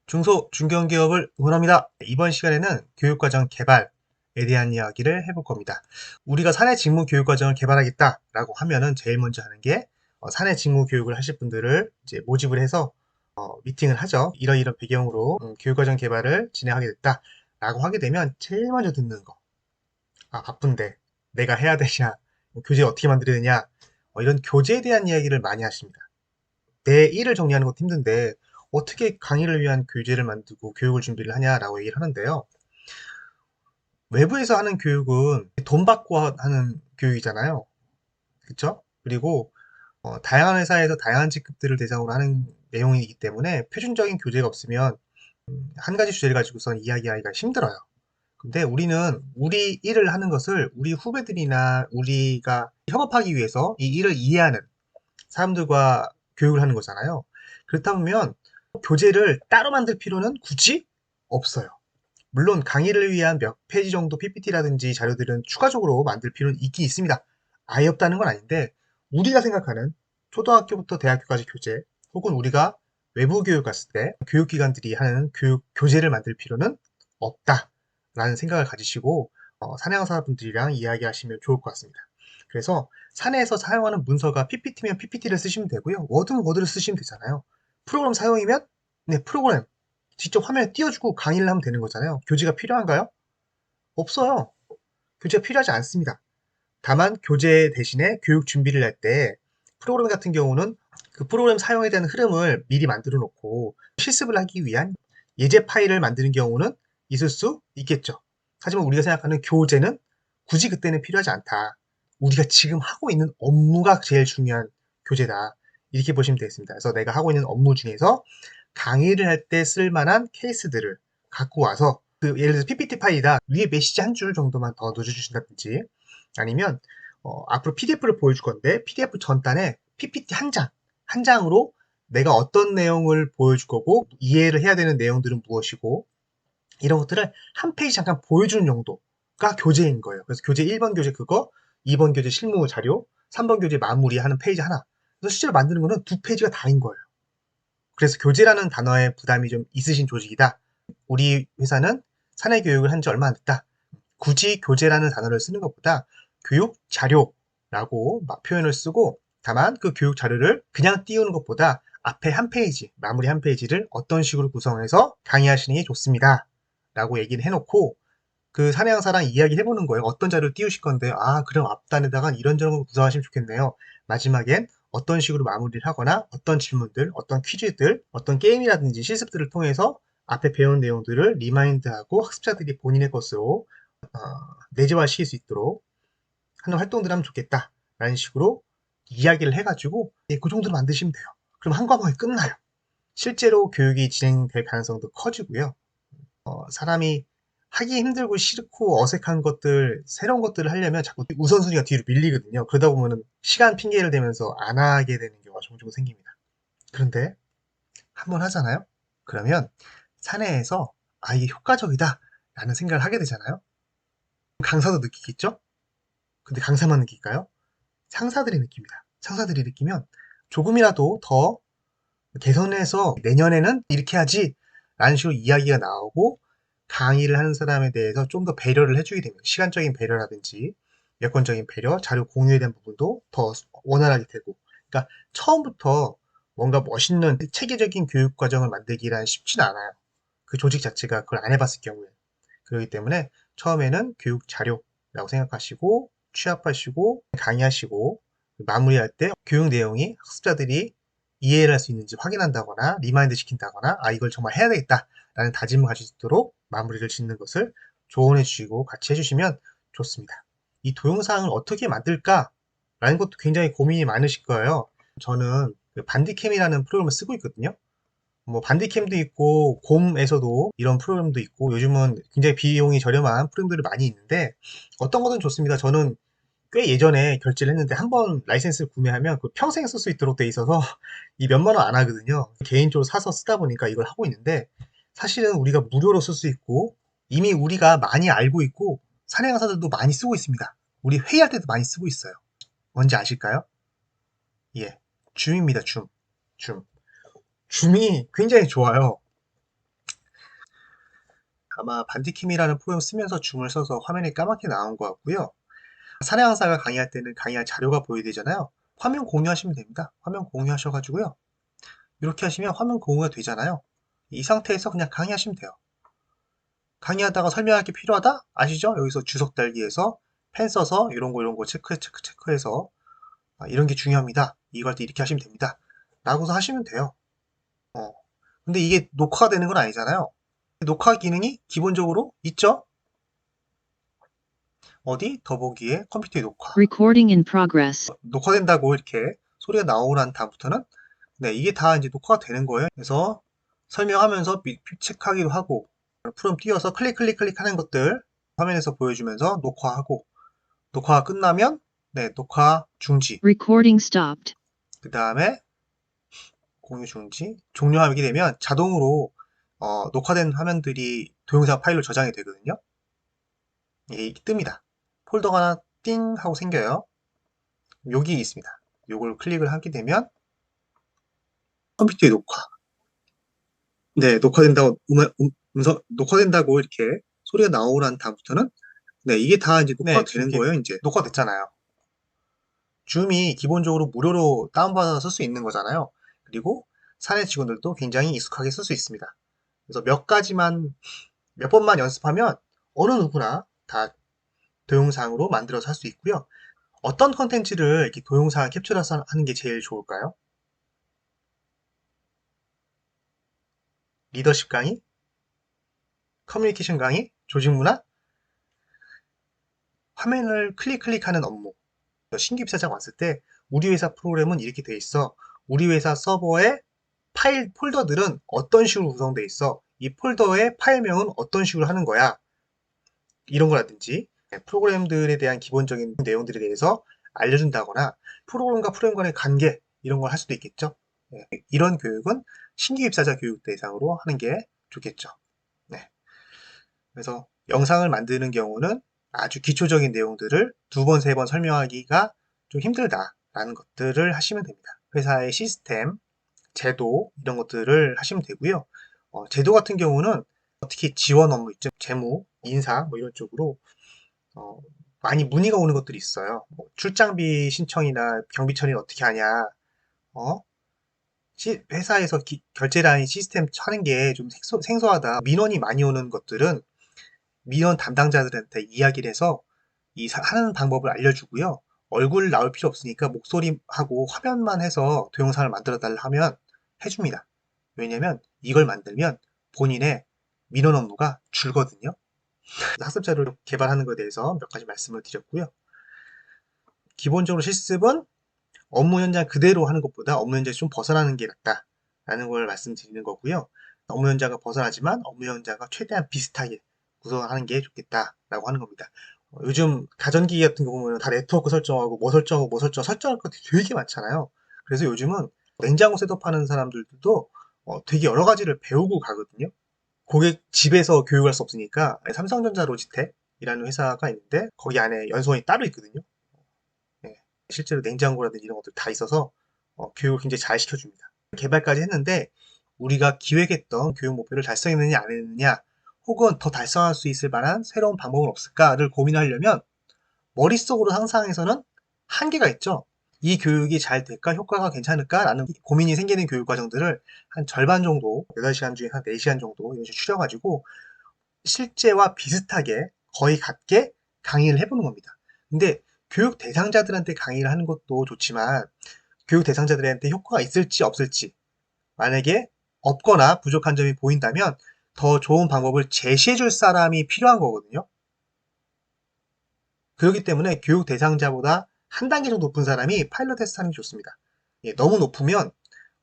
중소, 중견기업을 응원합니다. 이번 시간에는 교육과정 개발에 대한 이야기를 해볼 겁니다. 우리가 사내 직무 교육과정을 개발하겠다라고 하면은 제일 먼저 하는 게 사내 직무 교육을 하실 분들을 이제 모집을 해서 미팅을 하죠. 이러이런 배경으로 교육과정 개발을 진행하게 됐다라고 하게 되면 제일 먼저 듣는 거. 아, 바쁜데 내가 해야 되냐? 교재 어떻게 만들어야 되냐? 이런 교재에 대한 이야기를 많이 하십니다. 내 일을 정리하는 것도 힘든데 어떻게 강의를 위한 교재를 만들고 교육을 준비를 하냐라고 얘기를 하는데요. 외부에서 하는 교육은 돈 받고 하는 교육이잖아요. 그쵸? 그리고 다양한 회사에서 다양한 직급들을 대상으로 하는 내용이기 때문에 표준적인 교재가 없으면 한 가지 주제를 가지고선 이야기하기가 힘들어요. 근데 우리는 우리 일을 하는 것을 우리 후배들이나 우리가 협업하기 위해서 이 일을 이해하는 사람들과 교육을 하는 거잖아요. 그렇다 보면 교재를 따로 만들 필요는 굳이 없어요. 물론 강의를 위한 몇 페이지 정도 PPT라든지 자료들은 추가적으로 만들 필요는 있긴 있습니다. 아예 없다는 건 아닌데 우리가 생각하는 초등학교부터 대학교까지 교재 혹은 우리가 외부 교육 갔을 때 교육기관들이 하는 교육 교재를 만들 필요는 없다라는 생각을 가지시고 사내강사분들이랑 이야기하시면 좋을 것 같습니다. 그래서 사내에서 사용하는 문서가 PPT면 PPT를 쓰시면 되고요. 워드면 워드를 쓰시면 되잖아요. 프로그램 사용이면 네, 프로그램 직접 화면에 띄워주고 강의를 하면 되는 거잖아요. 교재가 필요한가요? 없어요. 교재가 필요하지 않습니다. 다만 교재 대신에 교육 준비를 할 때 프로그램 같은 경우는 그 프로그램 사용에 대한 흐름을 미리 만들어 놓고 실습을 하기 위한 예제 파일을 만드는 경우는 있을 수 있겠죠. 하지만 우리가 생각하는 교재는 굳이 그때는 필요하지 않다. 우리가 지금 하고 있는 업무가 제일 중요한 교재다. 이렇게 보시면 되겠습니다. 그래서 내가 하고 있는 업무 중에서 강의를 할 때 쓸만한 케이스들을 갖고 와서 예를 들어서 PPT 파일이다. 위에 메시지 한 줄 정도만 더 넣어주신다든지 아니면 앞으로 PDF를 보여줄 건데 PDF 전단에 PPT 한 장으로 내가 어떤 내용을 보여줄 거고 이해를 해야 되는 내용들은 무엇이고 이런 것들을 한 페이지 잠깐 보여주는 정도가 교재인 거예요. 그래서 교재 1번 교재 그거, 2번 교재 실무 자료, 3번 교재 마무리하는 페이지 하나. 그래서 실제로 만드는 거는 두 페이지가 다인 거예요. 그래서 교재라는 단어에 부담이 좀 있으신 조직이다. 우리 회사는 사내 교육을 한 지 얼마 안 됐다. 굳이 교재라는 단어를 쓰는 것보다 교육 자료라고 막 표현을 쓰고 다만 그 교육 자료를 그냥 띄우는 것보다 앞에 한 페이지, 마무리 한 페이지를 어떤 식으로 구성해서 강의하시는 게 좋습니다. 라고 얘기를 해놓고 그 사내 강사랑 이야기 해보는 거예요. 어떤 자료를 띄우실 건데, 아, 그럼 앞단에다가 이런저런 거 구성하시면 좋겠네요. 마지막엔 어떤 식으로 마무리를 하거나 어떤 질문들, 어떤 퀴즈들, 어떤 게임이라든지 실습들을 통해서 앞에 배운 내용들을 리마인드하고 학습자들이 본인의 것으로 내재화시킬 수 있도록 하는 활동들을 하면 좋겠다. 라는 식으로 이야기를 해가지고 그 정도로 만드시면 돼요. 그럼 한 과목이 끝나요. 실제로 교육이 진행될 가능성도 커지고요. 사람이 하기 힘들고 싫고 어색한 것들, 새로운 것들을 하려면 자꾸 우선순위가 뒤로 밀리거든요. 그러다 보면 시간 핑계를 대면서 안 하게 되는 경우가 종종 생깁니다. 그런데 한번 하잖아요? 그러면 사내에서 아, 이게 효과적이다 라는 생각을 하게 되잖아요? 강사도 느끼겠죠? 근데 강사만 느낄까요? 상사들이 느낍니다. 상사들이 느끼면 조금이라도 더 개선해서 내년에는 이렇게 하지 라는 식으로 이야기가 나오고 강의를 하는 사람에 대해서 좀 더 배려를 해주게 됩니다. 시간적인 배려라든지 여건적인 배려, 자료 공유에 대한 부분도 더 원활하게 되고 그러니까 처음부터 뭔가 멋있는 체계적인 교육 과정을 만들기란 쉽지는 않아요. 그 조직 자체가 그걸 안 해봤을 경우에 그렇기 때문에 처음에는 교육 자료라고 생각하시고 취합하시고 강의하시고 마무리할 때 교육 내용이 학습자들이 이해를 할 수 있는지 확인한다거나 리마인드 시킨다거나 아 이걸 정말 해야 되겠다라는 다짐을 가질 수 있도록 마무리를 짓는 것을 조언해 주시고 같이 해주시면 좋습니다. 이 동영상을 어떻게 만들까라는 것도 굉장히 고민이 많으실 거예요. 저는 그 반디캠이라는 프로그램을 쓰고 있거든요. 뭐 반디캠도 있고 곰에서도 이런 프로그램도 있고 요즘은 굉장히 비용이 저렴한 프로그램들이 많이 있는데 어떤 거든 좋습니다. 저는 꽤 예전에 결제를 했는데 한 번 라이센스를 구매하면 그 평생 쓸 수 있도록 돼 있어서 이 몇만 원 안 하거든요. 개인적으로 사서 쓰다 보니까 이걸 하고 있는데 사실은 우리가 무료로 쓸 수 있고 이미 우리가 많이 알고 있고 사내 강사들도 많이 쓰고 있습니다. 우리 회의할 때도 많이 쓰고 있어요. 뭔지 아실까요? 예. 줌입니다. 줌. 줌이 굉장히 좋아요. 아마 반디킴이라는 프로그램 쓰면서 줌을 써서 화면이 까맣게 나온 것 같고요. 사내 강사가 강의할 때는 강의할 자료가 보여야 되잖아요. 화면 공유하시면 됩니다. 화면 공유하셔가지고요. 이렇게 하시면 화면 공유가 되잖아요. 이 상태에서 그냥 강의하시면 돼요. 강의하다가 설명할 게 필요하다? 아시죠? 여기서 주석 달기해서 펜 써서 이런 거 체크해서 이런 게 중요합니다. 이걸 때 이렇게 하시면 됩니다. 라고서 하시면 돼요. 근데 이게 녹화가 되는 건 아니잖아요. 녹화 기능이 기본적으로 있죠? 어디? 더보기에 컴퓨터의 녹화. Recording in progress. 녹화된다고 이렇게 소리가 나오고 난 다음부터는 네, 이게 다 이제 녹화가 되는 거예요. 그래서 설명하면서 체크하기도 하고 프롬 띄워서 클릭 하는 것들 화면에서 보여주면서 녹화하고 녹화가 끝나면 네, 녹화 중지. Recording stopped. 그 다음에 공유 중지. 종료하게 되면 자동으로 녹화된 화면들이 동영상 파일로 저장이 되거든요. 이게 뜹니다. 폴더가 하나 띵 하고 생겨요. 여기 있습니다. 요걸 클릭을 하게 되면 컴퓨터의 녹화. 네, 녹화된다고 녹화된다고 이렇게 소리가 나오고 난 다음부터는 네, 이게 다 이제 녹화가 되는 거예요. 이제 녹화됐잖아요. 줌이 기본적으로 무료로 다운받아서 쓸 수 있는 거잖아요. 그리고 사내 직원들도 굉장히 익숙하게 쓸 수 있습니다. 그래서 몇 번만 연습하면 어느 누구나 다 동영상으로 만들어서 할 수 있고요. 어떤 컨텐츠를 이렇게 동영상을 캡처해서 하는 게 제일 좋을까요? 리더십 강의? 커뮤니케이션 강의? 조직문화? 화면을 클릭하는 업무. 신규 입사자가 왔을 때 우리 회사 프로그램은 이렇게 돼 있어. 우리 회사 서버에 파일 폴더들은 어떤 식으로 구성돼 있어. 이 폴더의 파일명은 어떤 식으로 하는 거야. 이런 거라든지 프로그램들에 대한 기본적인 내용들에 대해서 알려준다거나 프로그램과 프로그램 간의 관계 이런 걸 할 수도 있겠죠. 네, 이런 교육은 신규 입사자 교육 대상으로 하는 게 좋겠죠. 네. 그래서 영상을 만드는 경우는 아주 기초적인 내용들을 두 번, 세 번 설명하기가 좀 힘들다라는 것들을 하시면 됩니다. 회사의 시스템, 제도 이런 것들을 하시면 되고요. 제도 같은 경우는 특히 지원 업무 있죠. 재무, 인사 뭐 이런 쪽으로 많이 문의가 오는 것들이 있어요. 뭐 출장비 신청이나 경비 처리는 어떻게 하냐. 어? 회사에서 결제라인 시스템 하는 게 좀 생소하다. 민원이 많이 오는 것들은 민원 담당자들한테 이야기를 해서 하는 방법을 알려주고요. 얼굴 나올 필요 없으니까 목소리하고 화면만 해서 동영상을 만들어 달라 하면 해줍니다. 왜냐면 이걸 만들면 본인의 민원 업무가 줄거든요. 학습 자료를 개발하는 것에 대해서 몇 가지 말씀을 드렸고요. 기본적으로 실습은 업무 현장 그대로 하는 것보다 업무 현장에서 좀 벗어나는 게 낫다라는 걸 말씀드리는 거고요. 업무 현장과 벗어나지만 업무 현장과 최대한 비슷하게 구성하는 게 좋겠다라고 하는 겁니다. 요즘 가전기기 같은 거 보면 다 네트워크 설정하고 설정할 것들이 되게 많잖아요. 그래서 요즘은 냉장고 셋업하는 사람들도 되게 여러 가지를 배우고 가거든요. 고객 집에서 교육할 수 없으니까 삼성전자 로지텍이라는 회사가 있는데 거기 안에 연수원이 따로 있거든요. 네, 실제로 냉장고라든지 이런 것들 다 있어서 교육을 굉장히 잘 시켜줍니다. 개발까지 했는데 우리가 기획했던 교육 목표를 달성했느냐 안 했느냐 혹은 더 달성할 수 있을 만한 새로운 방법은 없을까를 고민하려면 머릿속으로 상상해서는 한계가 있죠. 이 교육이 잘 될까? 효과가 괜찮을까? 라는 고민이 생기는 교육 과정들을 한 절반 정도, 8시간 중에 한 4시간 정도 이런 식으로 추려가지고 실제와 비슷하게 거의 같게 강의를 해보는 겁니다. 근데 교육 대상자들한테 강의를 하는 것도 좋지만 교육 대상자들한테 효과가 있을지 없을지 만약에 없거나 부족한 점이 보인다면 더 좋은 방법을 제시해 줄 사람이 필요한 거거든요. 그렇기 때문에 교육 대상자보다 한 단계 정도 높은 사람이 파일럿 테스트 하는 게 좋습니다. 예, 너무 높으면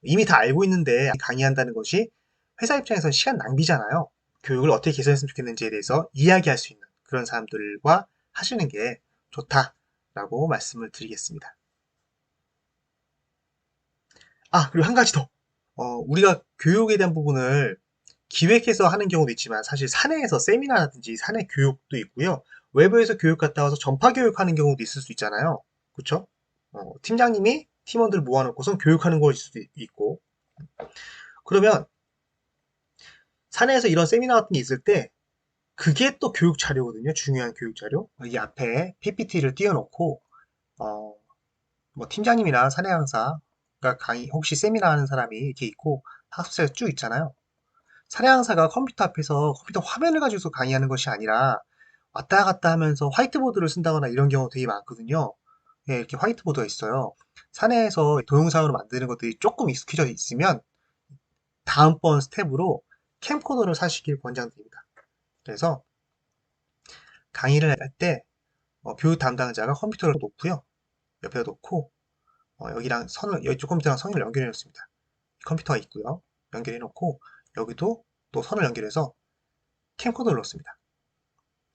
이미 다 알고 있는데 강의한다는 것이 회사 입장에서는 시간 낭비잖아요. 교육을 어떻게 개선했으면 좋겠는지에 대해서 이야기할 수 있는 그런 사람들과 하시는 게 좋다라고 말씀을 드리겠습니다. 그리고 한 가지 더. 우리가 교육에 대한 부분을 기획해서 하는 경우도 있지만 사실 사내에서 세미나라든지 사내 교육도 있고요. 외부에서 교육 갔다 와서 전파 교육하는 경우도 있을 수 있잖아요. 그렇죠? 팀장님이 팀원들을 모아놓고선 교육하는 것일 수도 있고. 그러면 사내에서 이런 세미나 같은 게 있을 때 그게 또 교육 자료거든요. 중요한 교육 자료. 이 앞에 PPT를 띄워놓고, 어, 뭐 팀장님이나 사내 강사가 강의, 혹시 세미나 하는 사람이 이렇게 있고 학습자가 쭉 있잖아요. 사내 강사가 컴퓨터 앞에서 컴퓨터 화면을 가지고서 강의하는 것이 아니라 왔다 갔다 하면서 화이트보드를 쓴다거나 이런 경우 되게 많거든요. 예, 이렇게 화이트보드가 있어요. 사내에서 동영상으로 만드는 것들이 조금 익숙해져 있으면 다음번 스텝으로 캠코더를 사시길 권장드립니다. 그래서 강의를 할 때 교육 담당자가 컴퓨터를 놓고요. 옆에 놓고 여기랑 선을 이쪽 컴퓨터랑 선을 연결해 놓습니다. 컴퓨터가 있고요. 연결해 놓고 여기도 또 선을 연결해서 캠코더를 놓습니다.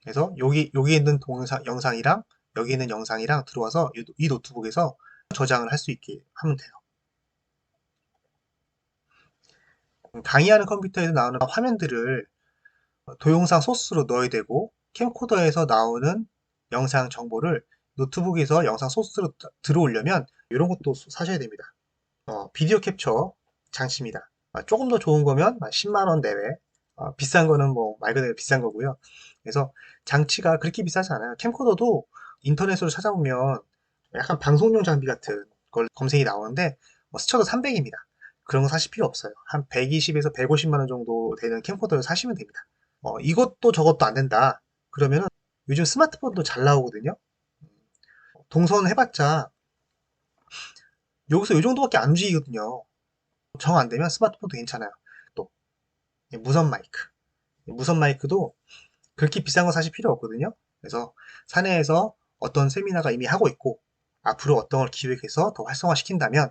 그래서 여기 있는 동영상 영상이랑 여기 있는 영상이랑 들어와서 이 노트북에서 저장을 할 수 있게 하면 돼요. 강의하는 컴퓨터에서 나오는 화면들을 동영상 소스로 넣어야 되고 캠코더에서 나오는 영상 정보를 노트북에서 영상 소스로 들어오려면 이런 것도 사셔야 됩니다. 비디오 캡처 장치입니다. 조금 더 좋은 거면 10만 원 내외, 비싼 거는 뭐 말 그대로 비싼 거고요. 그래서 장치가 그렇게 비싸지 않아요. 캠코더도 인터넷으로 찾아보면 약간 방송용 장비 같은 걸 검색이 나오는데 스쳐도 300입니다. 그런 거 사실 필요 없어요. 한 120에서 150만 원 정도 되는 캠코더를 사시면 됩니다. 이것도 저것도 안 된다. 그러면은 요즘 스마트폰도 잘 나오거든요. 동선 해봤자 여기서 이 정도밖에 안 움직이거든요. 정 안 되면 스마트폰도 괜찮아요. 또 무선 마이크. 무선 마이크도 그렇게 비싼 거 사실 필요 없거든요. 그래서 사내에서 어떤 세미나가 이미 하고 있고 앞으로 어떤 걸 기획해서 더 활성화시킨다면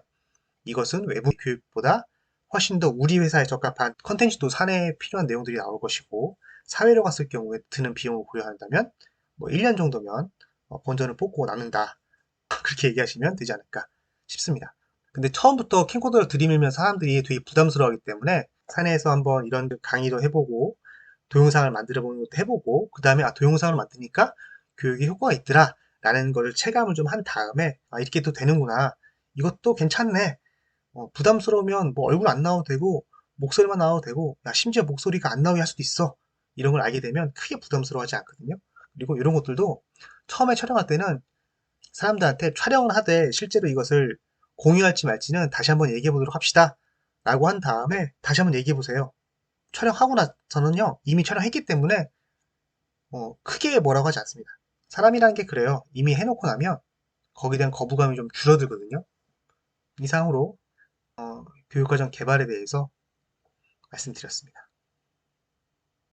이것은 외부 교육보다 훨씬 더 우리 회사에 적합한 컨텐츠도 사내에 필요한 내용들이 나올 것이고 사회로 갔을 경우에 드는 비용을 고려한다면 뭐 1년 정도면 본전을 뽑고 남는다. 그렇게 얘기하시면 되지 않을까 싶습니다. 근데 처음부터 캠코더를 들이밀면 사람들이 되게 부담스러워하기 때문에 사내에서 한번 이런 강의도 해보고 동영상을 만들어 보는 것도 해보고 그 다음에 동영상을 만드니까 교육에 효과가 있더라 라는 걸 체감을 좀 한 다음에 이렇게 또 되는구나 이것도 괜찮네 부담스러우면 뭐 얼굴 안 나와도 되고 목소리만 나와도 되고 심지어 목소리가 안 나오게 할 수도 있어 이런 걸 알게 되면 크게 부담스러워하지 않거든요. 그리고 이런 것들도 처음에 촬영할 때는 사람들한테 촬영을 하되 실제로 이것을 공유할지 말지는 다시 한번 얘기해 보도록 합시다 라고 한 다음에 다시 한번 얘기해 보세요. 촬영하고 나서는요 이미 촬영했기 때문에 크게 뭐라고 하지 않습니다. 사람이라는 게 그래요. 이미 해놓고 나면 거기에 대한 거부감이 좀 줄어들거든요. 이상으로 교육과정 개발에 대해서 말씀드렸습니다.